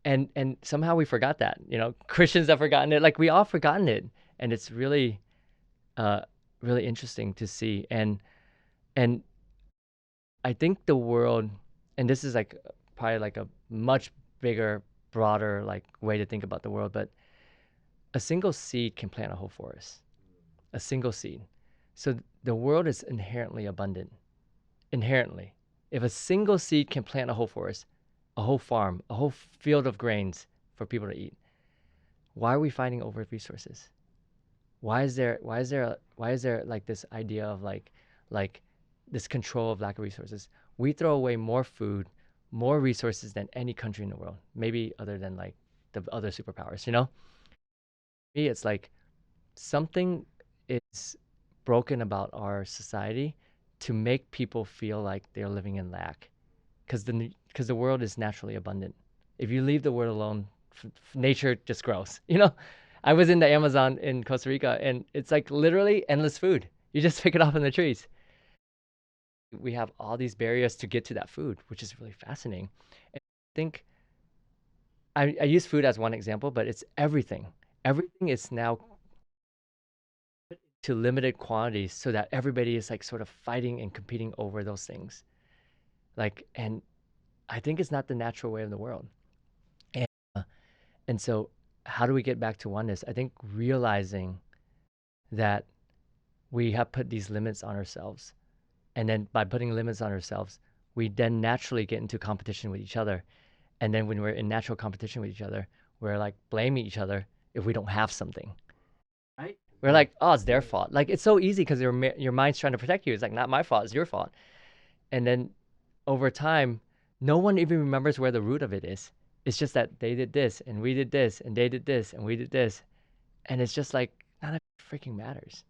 And somehow we forgot that. Christians have forgotten it. Like we all forgotten it, and it's really uh really interesting to see. And I think the world, and this is like probably like a much bigger, broader like way to think about the world, but a single seed can plant a whole forest. A single seed. So the world is inherently abundant. Inherently. If a single seed can plant a whole forest, a whole farm, a whole field of grains for people to eat, why are we fighting over resources? Why is there like this idea of like this control of lack of resources? We throw away more food, more resources than any country in the world, maybe other than like the other superpowers. Me, it's like something is broken about our society to make people feel like they're living in lack, because the world is naturally abundant. If you leave the world alone, nature just grows. I was in the Amazon in Costa Rica, and it's like literally endless food. You just pick it off in the trees. We have all these barriers to get to that food, which is really fascinating. And I think I use food as one example, but it's everything. Everything is now to limited quantities so that everybody is like sort of fighting and competing over those things. And I think it's not the natural way of the world. And, uh, and so how do we get back to oneness? I think realizing that we have put these limits on ourselves. And then by putting limits on ourselves, we then naturally get into competition with each other. And then when we're in natural competition with each other, we're like blaming each other if we don't have something. Right? We're like, oh, it's their fault. Like it's so easy because your mind's trying to protect you. It's like not my fault, it's your fault. And then over time, no one even remembers where the root of it is. It's just that they did this and we did this and they did this and we did this. And it's just like none of it freaking matters.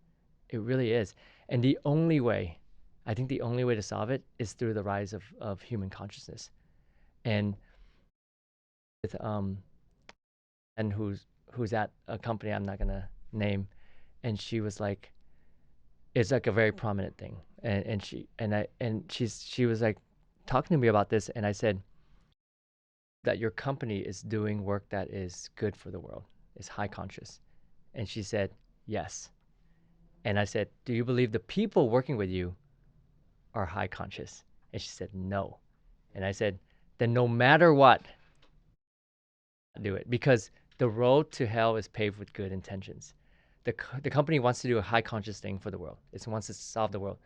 It really is. And I think the only way to solve it is through the rise of human consciousness. And with and who's at a company I'm not gonna name, and she was like, it's like a very prominent thing. And she was like talking to me about this, and I said that your company is doing work that is good for the world, is high conscious. And she said, yes. And I said, do you believe the people working with you are high conscious? And she said, no. And I said, then no matter what, do it, because the road to hell is paved with good intentions. The company wants to do a high conscious thing for the world. It wants to solve the world,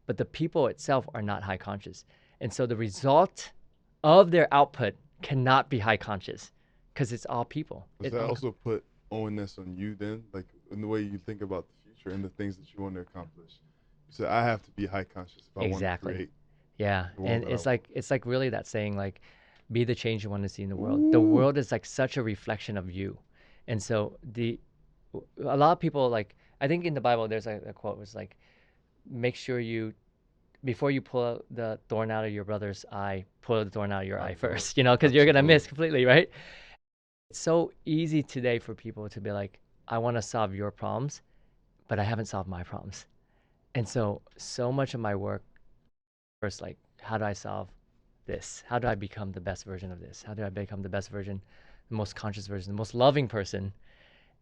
but the people itself are not high conscious, and so the result of their output cannot be high conscious because it's all people. Does that also put onus on you then, like in the way you think about the future and the things that you want to accomplish? You said I have to be high conscious if I want to Exactly. create Yeah, the world and that I it's like really that saying like, be the change you want to see in the world. The want. world is like such a reflection of you, and so a lot of people like, I think in the Bible there's a quote was like, make sure you before you pull the thorn out of your brother's eye, pull the thorn out of your eye Absolutely. first, because you're gonna miss Absolutely. completely, right? It's so easy today for people to be like, I want to solve your problems, but I haven't solved my problems. And so much of my work first, like, how do I solve this? How do I become the best version of this? How do I become the best version, the most conscious version, the most loving person?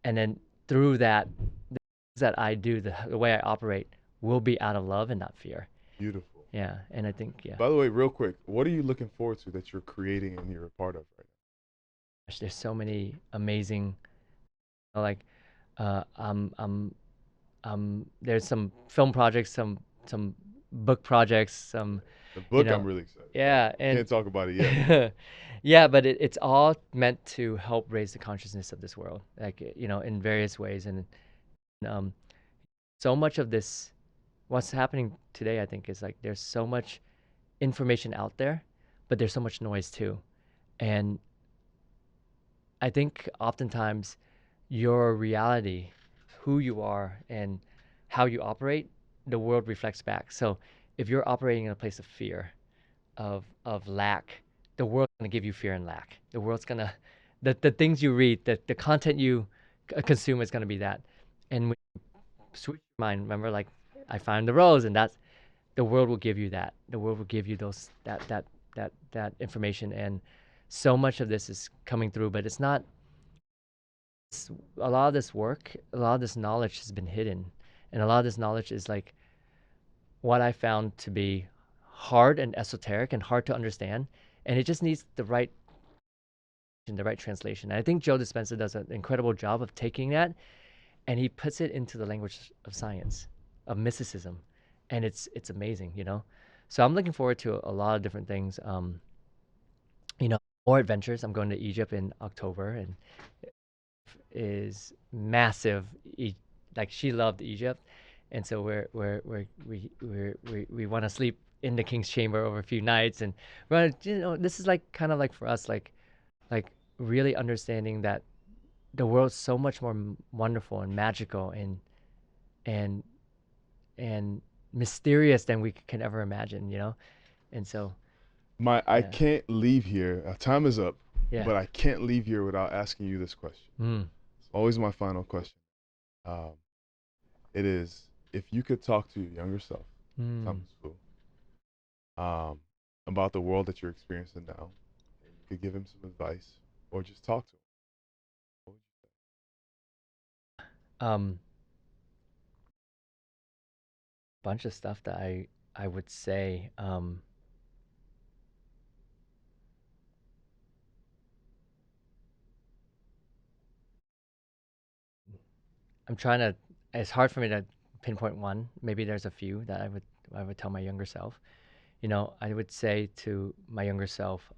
And then through that, the things that I do, the way I operate will be out of love and not fear. Beautiful. Yeah. And I think, yeah, By the way, real quick, what are you looking forward to that you're creating and you're a part of right gosh, there's so many amazing, like, there's some film projects, some book projects, some, now? The you book I'm know, really excited about. yeah, and Can't talk about it yet. yeah, but it's all meant to help raise the consciousness of this world, like, in various ways. And um, so much of this, what's happening today, I think, is like there's so much information out there, but there's so much noise too. And I think oftentimes your reality, who you are, and how you operate, the world reflects back. So if you're operating in a place of fear, of lack, the world's gonna give you fear and lack. The world's gonna the things you read, the content you consume is gonna be that. And when you switch your mind, remember, like, I find the rose, and that's the world will give you that. The world will give you those that information, and so much of this is coming through, but it's not. A lot of this work, a lot of this knowledge has been hidden, and a lot of this knowledge is like what I found to be hard and esoteric and hard to understand, and it just needs the right translation. And I think Joe Dispenza does an incredible job of taking that, and he puts it into the language of science, of mysticism, and it's amazing. So I'm looking forward to a lot of different things. You know, more adventures. I'm going to Egypt in October, and is massive. Like, she loved Egypt, and so we want to sleep in the king's chamber over a few nights, and this is like kind of like for us, like really understanding that the world's so much more wonderful and magical and and mysterious than we can ever imagine. And so, I yeah, can't leave here. Time is up, yeah. but I can't leave here without asking you this question. Mm. It's always my final question. Um, it is, if you could talk to your younger self, Mm. Thomas Fu, um, about the world that you're experiencing now, and you could give him some advice or just talk to him, what would Um, bunch of stuff that I would say. I'm trying to. It's hard for me to pinpoint one. Maybe there's a few that I would tell my younger self. I would say to my younger self,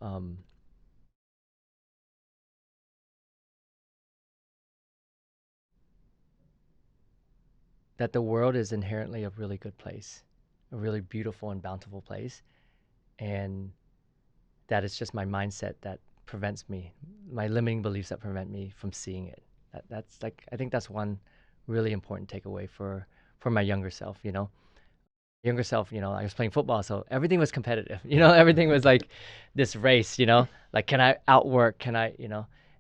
that the world is inherently a really good place, a really beautiful and bountiful place, and that it's just my mindset that prevents me, my limiting beliefs that prevent me from seeing it. That's like, I think that's one really important takeaway for my younger self. Younger self, I was playing football, so everything was competitive. Everything was like this race. Like, can I outwork? Can I?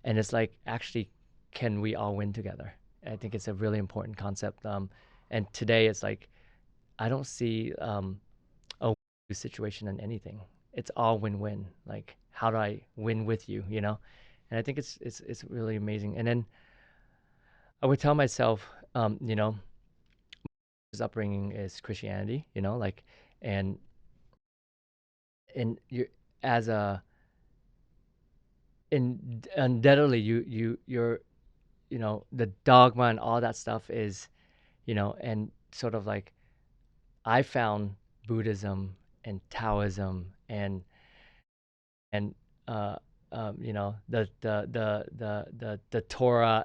And it's like, actually, can we all win together? I think it's a really important concept. And today it's like, I don't see a situation in anything. It's all win-win. Like, how do I win with you? And I think it's really amazing. And then I would tell myself, his upbringing is Christianity. Like, and you as a in undoubtedly you're the dogma and all that stuff is, and sort of like, I found Buddhism and Taoism and uh the Torah.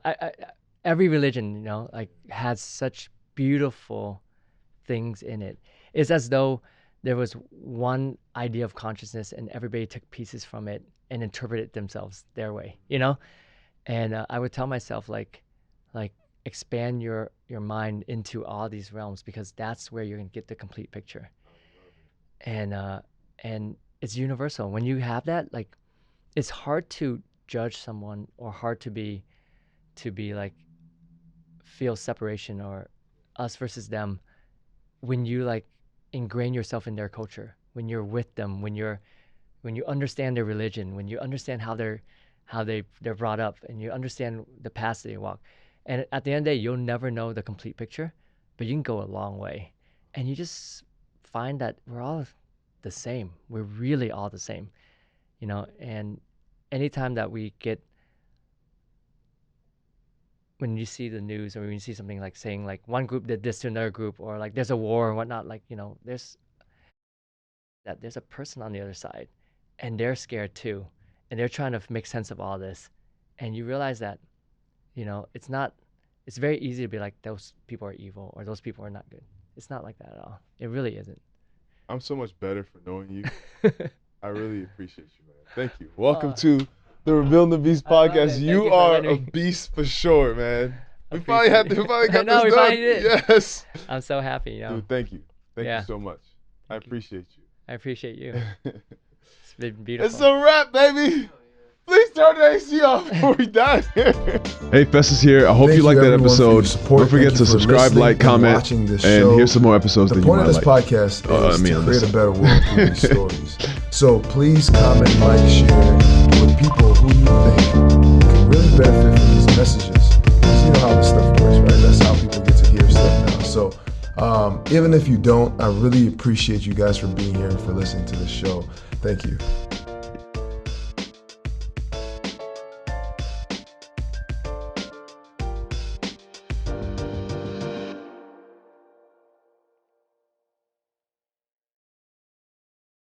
Every religion, like, has such beautiful things in it. It's as though there was one idea of consciousness and everybody took pieces from it and interpreted themselves their way. And I would tell myself, like, expand your mind into all these realms, because that's where you're gonna get the complete picture. And it's universal. When you have that, like, it's hard to judge someone, or hard to be like feel separation, or us versus them, when you like ingrain yourself in their culture, when you're with them, when you understand their religion, when you understand how they're brought up, and you understand the paths they walk. And at the end of the day, you'll never know the complete picture, but you can go a long way. And you just find that we're all the same. We're really all the same, you know. And anytime that we get, when you see the news, or when you see something like saying like one group did this to another group, or like there's a war and whatnot, like, you know, there's a person on the other side, and they're scared too, and they're trying to make sense of all this. And you realize that, you know, it's very easy to be like, those people are evil, or those people are not good. It's not like that at all. It really isn't. I'm so much better for knowing you. I really appreciate you, man. Thank you. Welcome to the Revealing the Beast I love podcast. it. You Thank you for are letting a me- beast for sure, man. We Appreciate finally it. got I know, this we done. finally did. Yes. I'm so happy, you know. Dude, thank you. Thank Yeah. you so much. I Thank you. appreciate you. I appreciate you. It's been beautiful. It's a wrap, baby. Please turn the AC off before we die. Hey, Festus here. I hope Thank you liked that everyone for your episode. support. Don't forget Thank to you for subscribe, listening like, and comment, watching this and show. here's some more episodes The that you point might of this like. podcast is to create listen. a better world through these stories. So please comment, like, share with people who you think can really benefit from these messages. Because you know how this stuff works, right? That's how people get to hear stuff now. So even if you don't, I really appreciate you guys for being here and for listening to this show. Thank you.